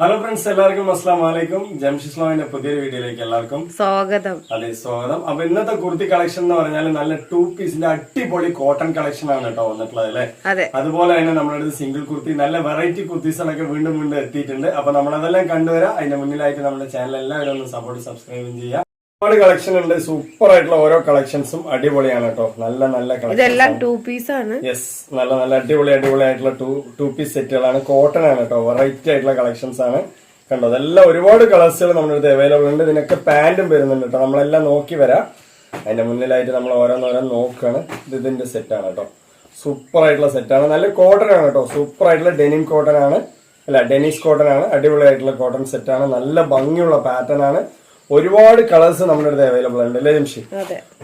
Hello friends, എല്ലാവർക്കും അസ്സലാമു അലൈക്കും. ജംഷിസ്ലാമിന്റെ പുതിയൊരു വീഡിയോയിലേക്ക് എല്ലാവർക്കും സ്വാഗതം. അതെ, സ്വാഗതം. അപ്പൊ ഇന്നത്തെ കുർത്തി കളക്ഷൻ എന്ന് പറഞ്ഞാൽ നല്ല 2 പീസിന്റെ അടിപൊളി കോട്ടൺ കളക്ഷൻ ആണ് കേട്ടോ വന്നിട്ടുള്ളത് അല്ലെ. അതുപോലെ തന്നെ നമ്മുടെ അടുത്ത് സിംഗിൾ കുർത്തി നല്ല വെറൈറ്റി കുർത്തീസുകളൊക്കെ വീണ്ടും വീണ്ടും എത്തിയിട്ടുണ്ട്. അപ്പൊ നമ്മളതെല്ലാം കണ്ടുവരാം. അതിന്റെ മുന്നിലായിട്ട് നമ്മുടെ ചാനൽ എല്ലാവരും ഒന്ന് സപ്പോർട്ട് സബ്സ്ക്രൈബ് ചെയ്യുക. ഒരുപാട് കളക്ഷൻ ഉണ്ട്. സൂപ്പർ ആയിട്ടുള്ള ഓരോ കളക്ഷൻസും അടിപൊളിയാണ് കേട്ടോ. നല്ല നല്ല ഇതെല്ലാം 2 പീസ് ആണ്. യെസ്, നല്ല നല്ല അടിപൊളി ആയിട്ടുള്ള ടു പീസ് സെറ്റുകളാണ്. കോട്ടൺ ആണ് കേട്ടോ. വെറൈറ്റി ആയിട്ടുള്ള കളക്ഷൻസ് ആണ്. കണ്ടോ, അതെല്ലാം ഒരുപാട് കളേഴ്സുകൾ നമ്മുടെ അടുത്ത് അവൈലബിൾ ഉണ്ട്. ഇതിനൊക്കെ പാന്റും വരുന്നുണ്ട് കേട്ടോ. നമ്മളെല്ലാം നോക്കി വരാം. അതിന്റെ മുന്നിലായിട്ട് നമ്മൾ ഓരോന്നോരോന്ന് നോക്കുകയാണ്. ഇതിന്റെ സെറ്റാണ് കേട്ടോ. സൂപ്പർ ആയിട്ടുള്ള സെറ്റാണ്. നല്ല കോട്ടൺ ആണ് കേട്ടോ. സൂപ്പർ ആയിട്ടുള്ള ഡെനിം കോട്ടൺ ആണ്, അല്ല ഡെനീസ് കോട്ടൺ ആണ്. അടിപൊളിയായിട്ടുള്ള കോട്ടൺ സെറ്റാണ്. നല്ല ഭംഗിയുള്ള പാറ്റേൺ ആണ്. ഒരുപാട് കളേഴ്സ് നമ്മുടെ അടുത്ത് അവൈലബിൾ ഉണ്ട് അല്ലേ ജംഷി?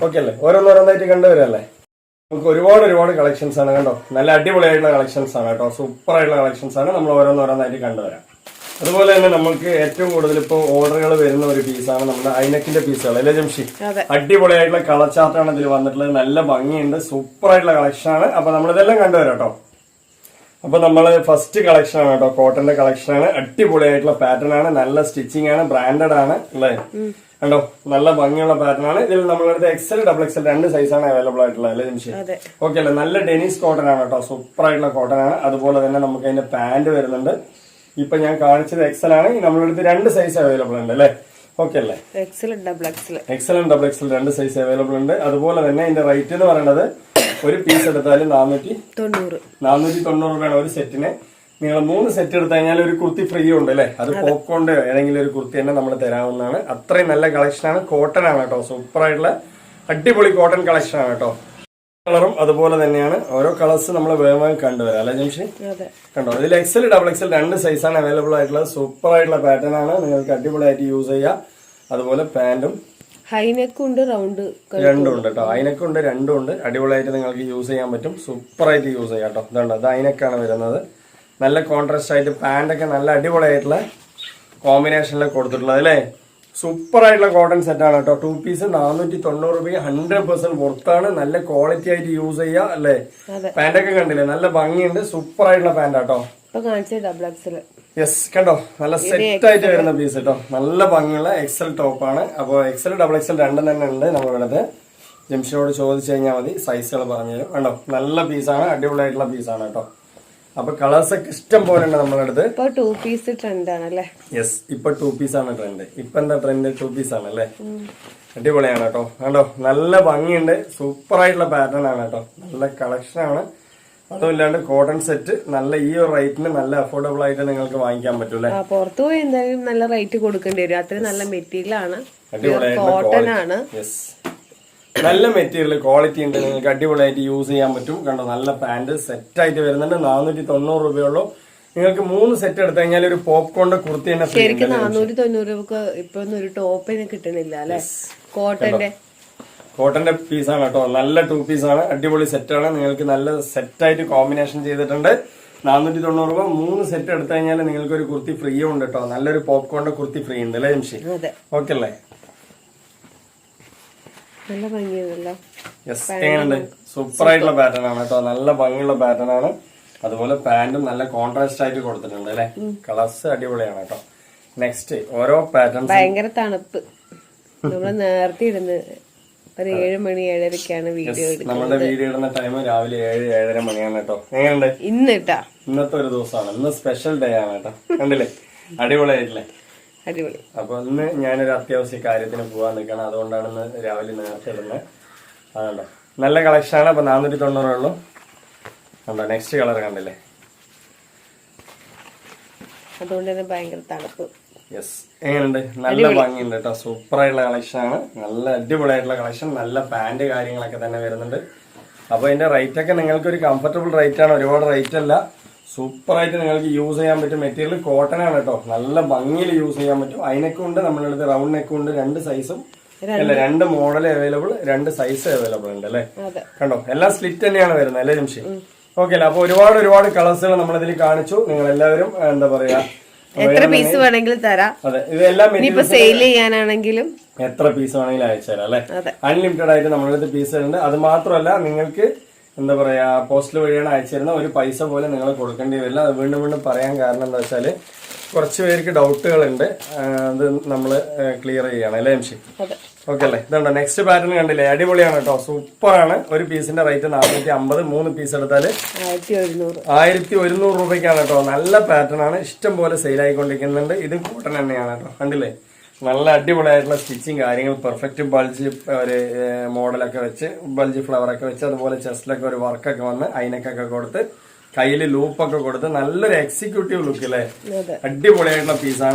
ഓക്കെ അല്ലേ? ഓരോന്നോരോന്നായിട്ട് കണ്ടുവരല്ലേ. നമുക്ക് ഒരുപാട് കളക്ഷൻസ് ആണ് കണ്ടോ. നല്ല അടിപൊളിയായിട്ടുള്ള കളക്ഷൻസ് ആണ് കേട്ടോ. സൂപ്പർ ആയിട്ടുള്ള കളക്ഷൻസ് ആണ്. നമ്മൾ ഓരോന്നോരോന്നായിട്ട് കണ്ടുവരാം. അതുപോലെ തന്നെ നമുക്ക് ഏറ്റവും കൂടുതൽ ഇപ്പോൾ ഓർഡറുകൾ വരുന്ന ഒരു പീസാണ് നമ്മുടെ ഐനക്കിന്റെ പീസുകൾ അല്ലേ ജംഷി? അടിപൊളിയായിട്ടുള്ള കളർ ചാർട്ടാണ് ഇതിൽ വന്നിട്ടുള്ളത്. നല്ല ഭംഗിയുണ്ട്. സൂപ്പർ ആയിട്ടുള്ള കളക്ഷൻ ആണ്. അപ്പൊ നമ്മളിതെല്ലാം കണ്ടുവരാം കേട്ടോ. അപ്പൊ നമ്മള് ഫസ്റ്റ് കളക്ഷൻ ആണ് കേട്ടോ. കോട്ടന്റെ കളക്ഷൻ ആണ്. അടിപൊളിയായിട്ടുള്ള പാറ്റേൺ ആണ്. നല്ല സ്റ്റിച്ചിങ് ആണ്. ബ്രാൻഡഡ് ആണ് അല്ലേ? കണ്ടോ, നല്ല ഭംഗിയുള്ള പാറ്റേൺ ആണ്. ഇതിൽ നമ്മളടുത്ത് XL, XXL 2 സൈസാണ് അവൈലബിൾ ആയിട്ടുള്ളത് അല്ലേ നിമിഷം? ഓക്കെ അല്ലേ? നല്ല ഡെനീസ് കോട്ടൺ ആണ് കേട്ടോ. സൂപ്പർ ആയിട്ടുള്ള കോട്ടൺ ആണ്. അതുപോലെ തന്നെ നമുക്ക് അതിന്റെ പാന്റ് വരുന്നുണ്ട്. ഇപ്പൊ ഞാൻ കാണിച്ചത് XL ആണ്. നമ്മളടുത്ത് 2 സൈസ് അവൈലബിൾ ഉണ്ട് അല്ലേ? ഓക്കെ അല്ലേ? XL, XXL 2 സൈസ് അവൈലബിൾ ഉണ്ട്. അതുപോലെ തന്നെ ഇതിന്റെ റേറ്റ് എന്ന് പറയുന്നത് ഒരു പീസ് എടുത്താലും 490 രൂപയാണ് ഒരു സെറ്റിന്. നിങ്ങൾ 3 സെറ്റ് എടുത്തു കഴിഞ്ഞാൽ ഒരു കുർത്തി ഫ്രീ ഉണ്ട് അല്ലെ? അത് പോപ്കോണിന്റെ ഏതെങ്കിലും ഒരു കുർത്തി തന്നെ നമ്മൾ തരാവുന്നതാണ്. അത്രയും നല്ല കളക്ഷൻ ആണ്. കോട്ടൺ ആണ് കേട്ടോ. സൂപ്പർ ആയിട്ടുള്ള അടിപൊളി കോട്ടൺ കളക്ഷൻ ആണ് കേട്ടോ. കളറും അതുപോലെ തന്നെയാണ്. ഓരോ കളേഴ്സ് നമ്മൾ വേഗം കണ്ടുവരാം അല്ലെ ജംഷി? കണ്ടോ, ഇതിൽ XL, XXL 2 സൈസാണ് അവൈലബിൾ ആയിട്ടുള്ളത്. സൂപ്പർ ആയിട്ടുള്ള പാറ്റേൺ ആണ്. നിങ്ങൾക്ക് അടിപൊളിയായിട്ട് യൂസ് ചെയ്യാം. അതുപോലെ പാന്റും ഹൈനെക്കുണ്ട്, റൗണ്ട് രണ്ടും ഉണ്ട് കേട്ടോ. ഹൈനെക്കുണ്ട്, രണ്ടും ഉണ്ട്. അടിപൊളിയായിട്ട് നിങ്ങൾക്ക് യൂസ് ചെയ്യാൻ പറ്റും. സൂപ്പർ ആയിട്ട് യൂസ് ചെയ്യാം കേട്ടോ. ഇതുണ്ട്, അത് ഹൈനെക്കാണ് വരുന്നത്. നല്ല കോൺട്രാസ്റ്റ് ആയിട്ട് പാന്റൊക്കെ നല്ല അടിപൊളിയായിട്ടുള്ള കോമ്പിനേഷനിൽ കൊടുത്തിട്ടുള്ളത് അല്ലേ? സൂപ്പർ ആയിട്ടുള്ള കോട്ടൺ സെറ്റാണ് കേട്ടോ. 2 പീസ് 490 രൂപ 100% പുറത്താണ്. നല്ല ക്വാളിറ്റി ആയിട്ട് യൂസ് ചെയ്യാം അല്ലേ? പാന്റൊക്കെ കണ്ടില്ലേ? നല്ല ഭംഗിയുണ്ട്. സൂപ്പർ ആയിട്ടുള്ള പാന്റ് കേട്ടോ. യെസ്, കണ്ടോ, നല്ല സെറ്റ് ആയിട്ട് വരുന്ന പീസ് കേട്ടോ. നല്ല ഭംഗിയുള്ള XL ടോപ്പാണ്. അപ്പോൾ XL, XXL 2 തന്നെ ഉണ്ട് നമ്മളിവിടെ. ജംഷിനോട് ചോദിച്ചു കഴിഞ്ഞാൽ മതി, സൈസുകൾ പറഞ്ഞുതരും. കണ്ടോ, നല്ല പീസാണ്. അടിപൊളിയായിട്ടുള്ള പീസാണ് കേട്ടോ. അപ്പൊ കളേഴ്സ് ഒക്കെ ഇഷ്ടം പോലെ ഉണ്ട് നമ്മളടുത്ത്. 2 പീസ് ട്രെൻഡ് ആണല്ലേ? യെസ്, ഇപ്പൊ 2 പീസാണ് ട്രെൻഡ്. ഇപ്പൊ എന്താ ട്രെൻഡ്? 2 പീസ് ആണല്ലേ? അടിപൊളിയാണ് കേട്ടോ. കണ്ടോ, നല്ല ഭംഗിയുണ്ട്. സൂപ്പർ ആയിട്ടുള്ള പാറ്റേൺ ആണ് കേട്ടോ. നല്ല കളക്ഷൻ ആണ്. അതുമില്ലാണ്ട് കോട്ടൺ സെറ്റ് നല്ല ഈ ഒരു റേറ്റിന് നല്ല അഫോർഡബിൾ ആയിട്ട് നിങ്ങൾക്ക് വാങ്ങിക്കാൻ പറ്റൂലേ? പുറത്തു പോയി എന്തായാലും നല്ല റേറ്റ് കൊടുക്കേണ്ടി വരും. അത്രയും നല്ല മെറ്റീരിയൽ ആണ്. കോട്ടൺ ആണ്. നല്ല മെറ്റീരിയൽ, ക്വാളിറ്റി ഉണ്ട്. നിങ്ങൾക്ക് അടിപൊളിയായിട്ട് യൂസ് ചെയ്യാൻ പറ്റും. കണ്ടോ, നല്ല പാന്റ് സെറ്റ് ആയിട്ട് വരുന്നുണ്ട്. 490 രൂപയുള്ളൂ. നിങ്ങൾക്ക് 3 സെറ്റ് എടുത്തു കഴിഞ്ഞാൽ ഒരു പോപ്കോണിന്റെ കുർത്തി തന്നെ. ശരിക്കും 490 രൂപക്ക് ഇപ്പൊ ഒരു ടോപ്പിന് കിട്ടുന്നില്ല അല്ലെ? കോട്ടന്റെ പീസാണ് കേട്ടോ. നല്ല 2 പീസാണ്. അടിപൊളി സെറ്റാണ്. നിങ്ങൾക്ക് നല്ല സെറ്റായിട്ട് കോമ്പിനേഷൻ ചെയ്തിട്ടുണ്ട്. 490 രൂപ 3 സെറ്റ് എടുത്തു കഴിഞ്ഞാൽ നിങ്ങൾക്ക് ഒരു കുർത്തി ഫ്രീ ഉണ്ട് കേട്ടോ. നല്ലൊരു പോപ്കോണിന്റെ കുർത്തി ഫ്രീ ഉണ്ട് അല്ലേ ജംഷി? ഓക്കെ അല്ലേ? നല്ല ഭംഗിയാണല്ലോ. യെസ്, എങ്ങനെയുണ്ട്? സൂപ്പർ ആയിട്ടുള്ള പാറ്റേൺ ആണ് കേട്ടോ. നല്ല ഭംഗിയുള്ള പാറ്റേൺ ആണ്. അതുപോലെ പാന്റും നല്ല കോൺട്രാസ്റ്റ് ആയിട്ട് കൊടുത്തിട്ടുണ്ട് അല്ലെ? കളേഴ്സ് അടിപൊളിയാണ് കേട്ടോ. നെക്സ്റ്റ് ഓരോ പാറ്റേൺ. ഭയങ്കര തണുപ്പ്. നമ്മള് നേരത്തെ ഇടുന്നത് ഒരു 7 മണി 7:30 വീഡിയോ എടുക്കുന്നത്. നമ്മുടെ വീഡിയോ ഇടുന്ന ടൈം രാവിലെ 7, 7:30 മണിയാണ് കേട്ടോ. എങ്ങനെയുണ്ട്? ഇന്നത്തെ ഒരു ദിവസമാണ്. ഇന്ന് സ്പെഷ്യൽ ഡേ ആണ് കേട്ടോ. കണ്ടില്ലേ? അടിപൊളിയായിട്ടില്ലേ? അടിപൊളി. അപ്പൊ ഇന്ന് ഞാനൊരു അത്യാവശ്യ കാര്യത്തിന് പോവാൻ നിൽക്കണം. അതുകൊണ്ടാണ് ഇന്ന് രാവിലെ നേരത്തെ ഇടുന്നത്. അതുകൊണ്ടോ നല്ല കളക്ഷൻ ആണ്. അപ്പൊ 490 ഉള്ളൂ. കണ്ടോ, നെക്സ്റ്റ് കളർ കണ്ടില്ലേ? അതുകൊണ്ട് തന്നെ ഭയങ്കര തണുപ്പ്. യെസ്, എങ്ങനെയുണ്ട്? നല്ല ഭംഗിയുണ്ട് കേട്ടോ. സൂപ്പർ ആയിട്ടുള്ള കളക്ഷൻ ആണ്. നല്ല അടിപൊളിയായിട്ടുള്ള കളക്ഷൻ. നല്ല പാന്റ് കാര്യങ്ങളൊക്കെ തന്നെ വരുന്നുണ്ട്. അപ്പൊ ഇതിന്റെ റേറ്റ് ഒക്കെ നിങ്ങൾക്ക് ഒരു കംഫർട്ടബിൾ റേറ്റ് ആണ്. ഒരുപാട് റേറ്റ് അല്ല. സൂപ്പർ ആയിട്ട് നിങ്ങൾക്ക് യൂസ് ചെയ്യാൻ പറ്റും. മെറ്റീരിയൽ കോട്ടൺ ആണ് കേട്ടോ. നല്ല ഭംഗിയിൽ യൂസ് ചെയ്യാൻ പറ്റും. അതിനൊക്കെ ഉണ്ട് നമ്മളടുത്ത്. റൗണ്ട് നെക്കും ഉണ്ട്. 2 സൈസും അല്ല, 2 മോഡൽ അവൈലബിൾ, 2 സൈസ് അവൈലബിൾ ഉണ്ട് അല്ലേ? കണ്ടോ, എല്ലാം സ്ലിറ്റ് തന്നെയാണ് വരുന്നത് അല്ലേ ജംഷി? ഓക്കെ അല്ലേ? അപ്പൊ ഒരുപാട് കളേഴ്സുകൾ നമ്മളിതിൽ കാണിച്ചു. നിങ്ങൾ എല്ലാവരും എന്താ പറയാ, എത്ര പീസ് വേണമെങ്കിലും തരാം. അതെ, ഇതെല്ലാം സെയിൽ ചെയ്യാനാണെങ്കിലും എത്ര പീസ് വേണമെങ്കിലും അയച്ചു തരാം അല്ലെ? അൺലിമിറ്റഡ് ആയിട്ട് നമ്മളടുത്ത് പീസ് ഉണ്ട്. അത് മാത്രമല്ല, നിങ്ങൾക്ക് എന്താ പറയാ, പോസ്റ്റൽ വഴിയാണ് അയച്ചിരുന്ന ഒരു പൈസ പോലെ നിങ്ങൾ കൊടുക്കേണ്ടി വരില്ല. അത് വീണ്ടും പറയാൻ കാരണം എന്താ വെച്ചാല്, കുറച്ച് പേർക്ക് ഡൗട്ടുകളുണ്ട്, അത് നമ്മൾ ക്ലിയർ ചെയ്യണം അല്ലേ എംഷി? അതെ. ഓക്കെ അല്ലേ? ഇതുണ്ടോ നെക്സ്റ്റ് പാറ്റേൺ കണ്ടില്ലേ? അടിപൊളിയാണ് കേട്ടോ, സൂപ്പറാണ്. ഒരു പീസിന്റെ റേറ്റ് 450, 3 പീസ് എടുത്താൽ 1100 രൂപയ്ക്കാണ് കേട്ടോ. നല്ല പാറ്റേൺ ആണ്, ഇഷ്ടം പോലെ സെയിൽ ആയിക്കൊണ്ടിരിക്കുന്നുണ്ട്. ഇത് കോട്ടൺ തന്നെയാണ് കേട്ടോ, കണ്ടില്ലേ? നല്ല അടിപൊളിയായിട്ടുള്ള സ്റ്റിച്ചിങ് കാര്യങ്ങൾ, പെർഫെക്റ്റ് ബൾജ് ഒരു മോഡലൊക്കെ വെച്ച്, ബൾജ് ഫ്ലവർ ഒക്കെ വെച്ച്, അതുപോലെ ചെസ്റ്റിലൊക്കെ ഒരു വർക്കൊക്കെ വന്ന് അയിനക്കൊക്കെ കൊടുത്ത്, കയ്യിൽ ലൂപ്പൊക്കെ കൊടുത്ത് നല്ലൊരു എക്സിക്യൂട്ടീവ് ലുക്ക് അല്ലേ? അടിപൊളിയായിട്ടുള്ള പീസാണ്.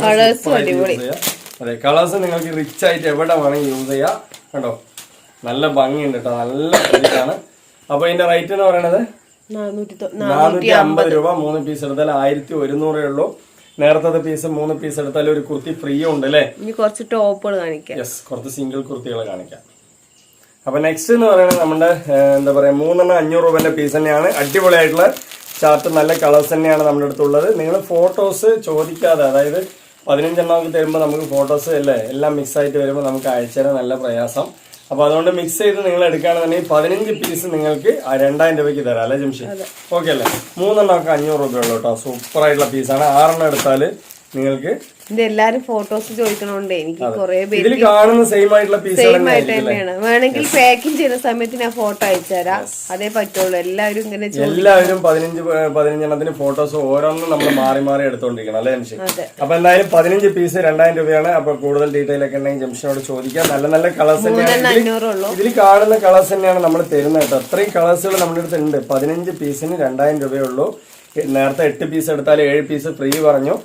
അതെ, കളേഴ്സ് നിങ്ങൾക്ക് റിച്ച് ആയിട്ട് എവിടെ വേണമെങ്കിൽ യൂസ് ചെയ്യാം കേട്ടോ. നല്ല ഭംഗിയുണ്ട് കേട്ടോ, നല്ല ഇതാണ്. അപ്പൊ ഇതിന്റെ റേറ്റ് എന്ന് പറയുന്നത് 450 രൂപ. 3 പീസ് എടുത്താൽ 1100 ഉള്ളൂ. നേരത്തെ പീസ് 3 പീസ് എടുത്താൽ ഒരു കുർത്തി ഫ്രീ ഉണ്ട് അല്ലേ? കുറച്ച് ടോപ്പുകൾ കാണിക്കാം. യെസ്, കുറച്ച് സിംഗിൾ കുർത്തികൾ കാണിക്കാം. അപ്പൊ നെക്സ്റ്റ് എന്ന് പറയുന്നത് നമ്മുടെ എന്താ പറയാ 3 500 രൂപന്റെ പീസ് തന്നെയാണ്. അടിപൊളിയായിട്ടുള്ള ചാർട്ട്, നല്ല കളേഴ്സ് തന്നെയാണ് നമ്മുടെ അടുത്തുള്ളത്. നിങ്ങൾ ഫോട്ടോസ് ചോദിക്കാതെ, അതായത് 15 എണ്ണമൊക്കെ തരുമ്പോൾ നമുക്ക് ഫോട്ടോസ് അല്ലേ എല്ലാം മിക്സ് ആയിട്ട് വരുമ്പോൾ നമുക്ക് അയച്ചുതരാൻ നല്ല പ്രയാസം. അപ്പൊ അതുകൊണ്ട് മിക്സ് ചെയ്ത് നിങ്ങൾ എടുക്കുകയാണെന്നുണ്ടെങ്കിൽ 15 പീസ് നിങ്ങൾക്ക് 2000 രൂപയ്ക്ക് തരാം അല്ലേ ജംഷി? ഓക്കെ അല്ലേ? 3 എണ്ണമൊക്കെ 500 രൂപയുള്ളൂ കേട്ടോ. സൂപ്പർ ആയിട്ടുള്ള പീസാണ്. 6 എണ്ണം എടുത്താൽ നിങ്ങൾക്ക് എല്ലാരും ഫോട്ടോസ് ചോദിക്കണോണ്ട് എനിക്ക് കുറെ ഇതിൽ കാണുന്ന സെയിം ആയിട്ടുള്ള പീസ് തന്നെയാണ്. വേണമെങ്കിൽ പാക്കിംഗ് ചെയ്യുന്ന സമയത്ത് ഞാൻ ഫോട്ടോ അയച്ചുതരാം, അതേ പറ്റുള്ളൂ. എല്ലാവരും ഇങ്ങനെ എല്ലാവരും 15 എണ്ണത്തിന് ഫോട്ടോസ് ഓരോന്നും നമ്മൾ മാറി മാറി എടുത്തോണ്ടിരിക്കണം അല്ലേ ജംഷി? അപ്പൊ എന്തായാലും 15 പീസ് 2000 രൂപയാണ്. അപ്പൊ കൂടുതൽ ഡീറ്റെയിൽ ഒക്കെ ഉണ്ടെങ്കിൽ ജംഷിനോട് ചോദിക്കാം. നല്ല നല്ല കളേഴ്സ് തന്നെയാണ് ഇതിൽ കാണുന്ന കളേഴ്സ് തന്നെയാണ് നമ്മൾ തരുന്നത് കേട്ടോ. അത്രയും കളേഴ്സുകൾ നമ്മുടെ അടുത്ത് ഉണ്ട്. 15 പീസിന് 2000 രൂപയുള്ളൂ. നേരത്തെ 8 പീസ് എടുത്താൽ 7 പീസ് ഫ്രീ പറഞ്ഞു.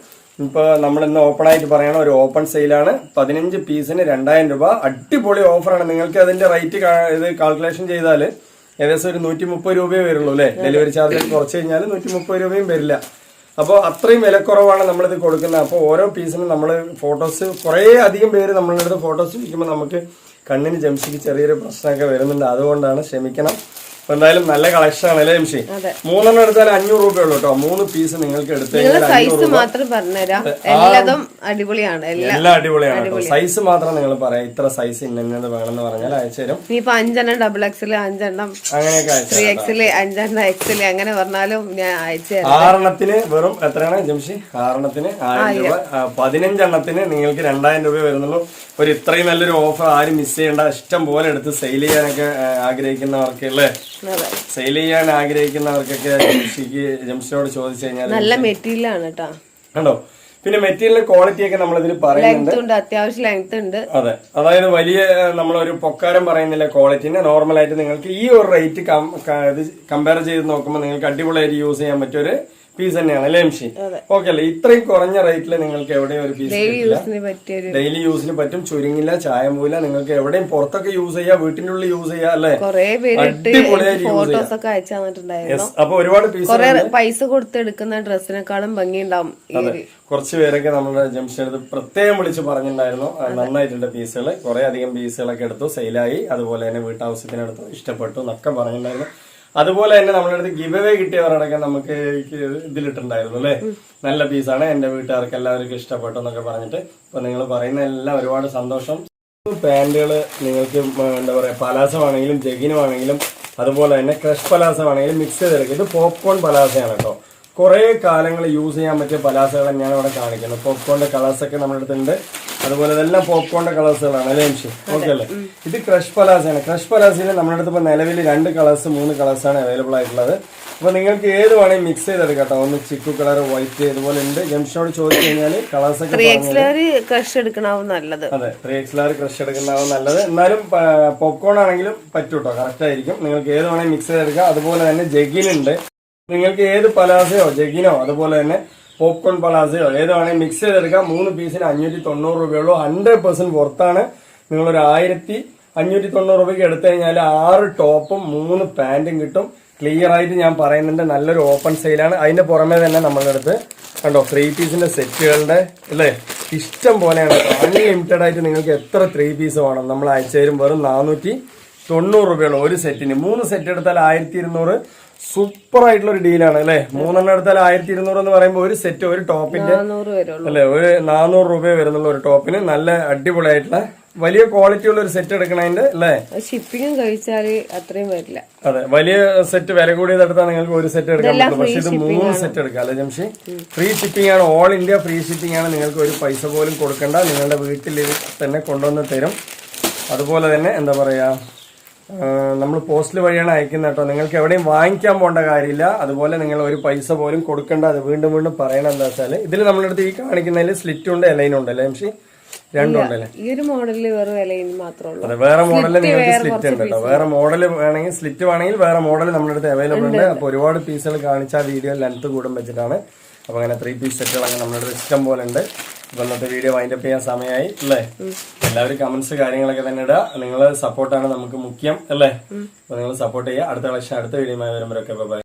ഇപ്പൊ നമ്മൾ ഇന്ന് ഓപ്പൺ ആയിട്ട് പറയണം, ഒരു ഓപ്പൺ സെയിലാണ്. 15 പീസിന് 2000 രൂപ. അടിപൊളി ഓഫറാണ്. നിങ്ങൾക്ക് അതിന്റെ റേറ്റ് ഇത് കാൽക്കുലേഷൻ ചെയ്താൽ ഏകദേശം ഒരു 130 രൂപയേ വരുള്ളൂ അല്ലെ? ഡെലിവറി ചാർജ് കുറച്ച് കഴിഞ്ഞാൽ 130 രൂപയും വരില്ല. അപ്പോൾ അത്രയും വിലക്കുറവാണ് നമ്മളിത് കൊടുക്കുന്നത്. അപ്പോൾ ഓരോ പീസിനും നമ്മൾ ഫോട്ടോസ്, കുറേ അധികം പേര് നമ്മളുടെ അടുത്ത് ഫോട്ടോസ് ചോദിക്കുമ്പോൾ നമുക്ക് കണ്ണിന് ജംഷിക്ക് ചെറിയൊരു പ്രശ്നമൊക്കെ വരുന്നുണ്ട്. അതുകൊണ്ടാണ്, ക്ഷമിക്കണം. അപ്പൊ എന്തായാലും നല്ല കളക്ഷൻ ആണ് അല്ലേ ജംഷി? 3 എണ്ണം എടുത്താൽ 500 രൂപയുള്ളൂ കേട്ടോ. 3 പീസ് നിങ്ങൾക്ക് എടുത്തു കഴിഞ്ഞാൽ സൈസ് മാത്രം പറഞ്ഞുതരാം. എല്ലാം അടിപൊളിയാണ്. എല്ലാം അടിപൊളിയാണ് കേട്ടോ. സൈസ് മാത്രം നിങ്ങൾ പറയാം, ഇത്ര സൈസ് ഇന്നത് വേണമെന്ന് പറഞ്ഞാൽ അയച്ചു തരും. ഇനിയിപ്പോ 5 എണ്ണം XXL, 5 എണ്ണം അങ്ങനെയൊക്കെ 3XL, 5 എണ്ണം XL അങ്ങനെ പറഞ്ഞാലും ഞാൻ അയച്ചു തരാം. 6 എണ്ണത്തിന് വെറും എത്രയാണ് ജംഷി? 6 എണ്ണത്തിന് 1000 രൂപ. 15 എണ്ണത്തിന് നിങ്ങൾക്ക് 2000 രൂപ വരുന്നുള്ളൂ. ഒരു ഇത്രയും നല്ലൊരു ഓഫർ ആരും മിസ് ചെയ്യേണ്ട. ഇഷ്ടം പോലെ എടുത്ത് സെയിൽ ചെയ്യാനൊക്കെ ആഗ്രഹിക്കുന്നവർക്ക് അല്ലേ, സെയിൽ ചെയ്യാൻ ആഗ്രഹിക്കുന്നവർക്കൊക്കെ ജംഷിനോട് ചോദിച്ചു കഴിഞ്ഞാൽ നല്ല മെറ്റീരിയൽ ആണ് കേട്ടോ. കണ്ടോ? പിന്നെ മെറ്റീരിയൽ ക്വാളിറ്റി ഒക്കെ നമ്മൾ ഇതിൽ പറയുന്നുണ്ട്, അത്യാവശ്യം ലെങ്ത് ഉണ്ട്. അതെ, അതായത് വലിയ നമ്മളൊരു പൊക്കാരം പറയുന്നില്ല ക്വാളിറ്റിനെ. നോർമൽ ആയിട്ട് നിങ്ങൾക്ക് ഈ ഒരു റേറ്റ് കമ്പയർ ചെയ്ത് നോക്കുമ്പോൾ നിങ്ങൾക്ക് അടിപൊളിയായിട്ട് യൂസ് ചെയ്യാൻ പറ്റിയൊരു പീസ് തന്നെയാണ് അല്ലേ എംഷി? ഓക്കെ അല്ലേ? ഇത്രയും കുറഞ്ഞ റേറ്റിൽ നിങ്ങൾക്ക് എവിടെയും ഒരു പീസ് ഡെയിലി യൂസിന് പറ്റും, ചുരുങ്ങില്ല, ചായം പോയില്ല. നിങ്ങൾക്ക് എവിടെയും പുറത്തൊക്കെ യൂസ് ചെയ്യാം, വീട്ടിന്റെ ഉള്ളിൽ യൂസ് ചെയ്യാം അല്ലെ? അടിപൊളിയായിട്ട് യൂസ് ചെയ്യാം. അപ്പൊ ഒരുപാട് പീസ് പൈസ കൊടുത്ത് എടുക്കുന്ന ഡ്രസ്സിനെക്കാളും ഭംഗിയുണ്ടാവും. കുറച്ച് പേരൊക്കെ നമ്മുടെ ജംഷി എടുത്ത് പ്രത്യേകം വിളിച്ച് പറഞ്ഞിട്ടുണ്ടായിരുന്നു, നന്നായിട്ടുണ്ട് പീസുകൾ. കുറെ അധികം പീസുകളൊക്കെ എടുത്തു, സെയിലായി. അതുപോലെ തന്നെ വീട്ടാവശ്യത്തിനെടുത്തു, ഇഷ്ടപ്പെട്ടു എന്നൊക്കെ പറഞ്ഞിട്ടുണ്ടായിരുന്നു. അതുപോലെ തന്നെ നമ്മുടെ അടുത്ത് ഗിവ് അവേ കിട്ടിയവരടക്കം നമുക്ക് ഇതിലിട്ടുണ്ടായിരുന്നു അല്ലെ, നല്ല പീസാണ്, എന്റെ വീട്ടുകാർക്ക് എല്ലാവർക്കും ഇഷ്ടപ്പെട്ടു എന്നൊക്കെ പറഞ്ഞിട്ട്. അപ്പൊ നിങ്ങൾ പറയുന്ന എല്ലാം ഒരുപാട് സന്തോഷം. പാന്റുകള് നിങ്ങൾക്ക് എന്താ പറയാ, പലാസോ ആണെങ്കിലും ജഗിനും ആണെങ്കിലും അതുപോലെ തന്നെ ക്രഷ് പലാസോ ആണെങ്കിലും മിക്സ് ചെയ്തെടുക്കും. ഇത് പോപ്കോൺ പലാസയാണ് കേട്ടോ. കുറെ കാലങ്ങൾ യൂസ് ചെയ്യാൻ പറ്റിയ പലാസകൾ ഞാൻ ഇവിടെ കാണിക്കുന്നത്. പോപ്കോണിന്റെ കളേഴ്സ് ഒക്കെ നമ്മുടെ അടുത്തുണ്ട്. അതുപോലെ ഇതെല്ലാം പോപ്കോണിന്റെ കളേഴ്സുകളാണ് അല്ലേ എംഷി? ഓക്കെ അല്ലേ? ഇത് ക്രഷ് പലാസയാണ്. ക്രഷ് പലാസയിൽ നമ്മുടെ അടുത്ത് ഇപ്പൊ നിലവിൽ 2 കളേഴ്സ് 3 കളേഴ്സാണ് അവൈലബിൾ ആയിട്ടുള്ളത്. അപ്പൊ നിങ്ങൾക്ക് ഏത് വേണമെങ്കിൽ മിക്സ് ചെയ്തെടുക്കാം കേട്ടോ. ഒന്ന് ചിക്കു കളർ, വൈറ്റ് ഇതുപോലെ ഉണ്ട്. ജംഷിനോട് ചോദിച്ചു കഴിഞ്ഞാൽ കളേഴ്സ് ഒക്കെ ക്രഷ് എടുക്കണാവും നല്ലത്. അതെ, 3XL ക്രഷ് എടുക്കുന്നതാവും നല്ലത്. എന്നാലും പോപ്കോൺ ആണെങ്കിലും പറ്റും കേട്ടോ, കറക്റ്റ് ആയിരിക്കും. നിങ്ങൾക്ക് ഏത് വേണമെങ്കിൽ മിക്സ് ചെയ്തെടുക്കാം. അതുപോലെ തന്നെ ജഗിനുണ്ട്. നിങ്ങൾക്ക് ഏത് പലാസയോ ജഗിനോ അതുപോലെ തന്നെ പോപ്കോൺ പലാസയോ ഏത് വേണമെങ്കിൽ മിക്സ് ചെയ്തെടുക്കാം. 3 പീസിന് 590 രൂപയുള്ളൂ. 100% പുറത്താണ്. നിങ്ങളൊരു 1590 രൂപയ്ക്ക് എടുത്തു കഴിഞ്ഞാൽ 6 ടോപ്പും 3 പാന്റും കിട്ടും. ക്ലിയർ ആയിട്ട് ഞാൻ പറയുന്നുണ്ട്, നല്ലൊരു ഓപ്പൺ സെയിലാണ്. അതിന്റെ പുറമെ തന്നെ നമ്മളുടെ അടുത്ത് കണ്ടോ 3 പീസിന്റെ സെറ്റുകളുടെ അല്ലേ ഇഷ്ടം പോലെയാണ്. അൺലിമിറ്റഡ് ആയിട്ട് നിങ്ങൾക്ക് എത്ര 3 പീസ് വേണം നമ്മൾ അയച്ചു തരും. വെറും 490 രൂപയുള്ളൂ ഒരു സെറ്റിന്. 3 സെറ്റ് എടുത്താൽ 1200. സൂപ്പർ ആയിട്ടുള്ള ഒരു ഡീലാണ് അല്ലെ. 3 എടുത്താൽ 1200 എന്ന് പറയുമ്പോൾ ഒരു സെറ്റ് ഒരു ടോപ്പിന്റെ 400 വരുള്ളൂ അല്ലെ ഒരു 400 രൂപ വരുന്നുള്ള ഒരു ടോപ്പിന് നല്ല അടിപൊളിയായിട്ടുള്ള വലിയ ക്വാളിറ്റി ഉള്ള ഒരു സെറ്റ് എടുക്കണതിന്റെ അല്ലേ. ഷിപ്പിങ്ങും കഴിച്ചാല് അത്രയും വരില്ല. അതെ, വലിയ സെറ്റ് വില കൂടിയത് എടുത്താൽ നിങ്ങൾക്ക് ഒരു സെറ്റ് എടുക്കാൻ പറ്റും. പക്ഷെ ഇത് 3 സെറ്റ് എടുക്കാം അല്ലെ ജംഷി. ഫ്രീ ഷിപ്പിംഗ് ആണ്, ഓൾ ഇന്ത്യ ഫ്രീ ഷിപ്പിംഗ് ആണ്. നിങ്ങൾക്ക് ഒരു പൈസ പോലും കൊടുക്കണ്ട, നിങ്ങളുടെ വീട്ടിൽ തന്നെ കൊണ്ടുവന്ന് തരും. അതുപോലെ തന്നെ എന്താ പറയാ, നമ്മൾ പോസ്റ്റ് വഴിയാണ് അയക്കുന്നത് കേട്ടോ. നിങ്ങൾക്ക് എവിടെയും വാങ്ങിക്കാൻ പോകേണ്ട കാര്യമില്ല. അതുപോലെ നിങ്ങൾ ഒരു പൈസ പോലും കൊടുക്കേണ്ട. അത് വീണ്ടും വീണ്ടും പറയണം എന്താ വെച്ചാല്, ഇതിൽ നമ്മുടെ അടുത്ത് ഈ കാണിക്കുന്നതിൽ സ്ലിറ്റ് ഉണ്ട്, എലൈൻ ഉണ്ട് അല്ലേ ജംഷി, രണ്ടുണ്ടല്ലേ. ഈ ഒരു മോഡലിൽ വെറും എലൈൻ മാത്രമേ ഉള്ളൂ. അതെ, വേറെ മോഡലിൽ നിങ്ങൾക്ക് സ്ലിറ്റ് ഉണ്ട് കേട്ടോ. വേറെ മോഡൽ വേണമെങ്കിൽ സ്ലിറ്റ് വേണമെങ്കിൽ വേറെ മോഡൽ നമ്മുടെ അടുത്ത് അവൈലബിൾ ഉണ്ട്. അപ്പൊ ഒരുപാട് പീസുകൾ കാണിച്ച വീഡിയോ ലെങ്ത് കൂടും വെച്ചിട്ടാണ്. അപ്പൊ അങ്ങനെ 3 പീസ് സെറ്റുകളൊക്കെ നമ്മുടെ അടുത്ത് ഇഷ്ടം പോലെ ഉണ്ട്. അപ്പൊ ഇന്നത്തെ വീഡിയോ വൈൻഡപ്പ് ചെയ്യാൻ സമയമായി അല്ലേ. എല്ലാവരും കമന്റ്സ് കാര്യങ്ങളൊക്കെ തന്നെ ഇടുക. നിങ്ങളെ സപ്പോർട്ടാണ് നമുക്ക് മുഖ്യം അല്ലേ. അപ്പൊ നിങ്ങൾ സപ്പോർട്ട് ചെയ്യുക. അടുത്ത കളക്ഷൻ അടുത്ത വീഡിയോ വരുമ്പോഴൊക്കെ ബൈ.